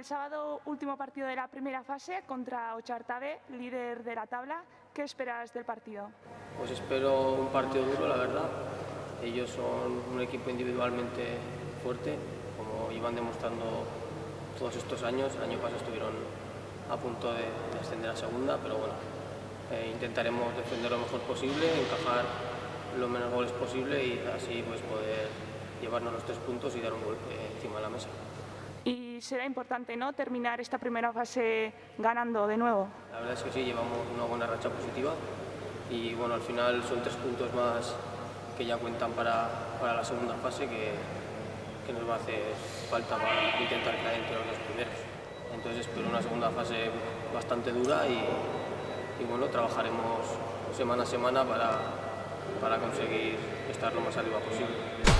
sábado, último partido de la primera fase contra Ochartabe, líder de la tabla. ¿Qué esperas del partido? Pues espero un partido duro, la verdad. Ellos son un equipo individualmente fuerte, como iban demostrando todos estos años. El año pasado estuvieron a punto de ascender a segunda, pero bueno, intentaremos defender lo mejor posible, encajar lo menos goles posible y así pues poder llevarnos los 3 puntos y dar un golpe encima de la mesa. Y será importante, ¿no?, terminar esta primera fase ganando de nuevo. La verdad es que sí, llevamos una buena racha positiva y bueno, al final son 3 puntos más que ya cuentan para la segunda fase que nos va a hacer falta para intentar caer entre los 2 primeros. Entonces espero una segunda fase bastante dura y bueno, trabajaremos semana a semana para conseguir estar lo más arriba posible.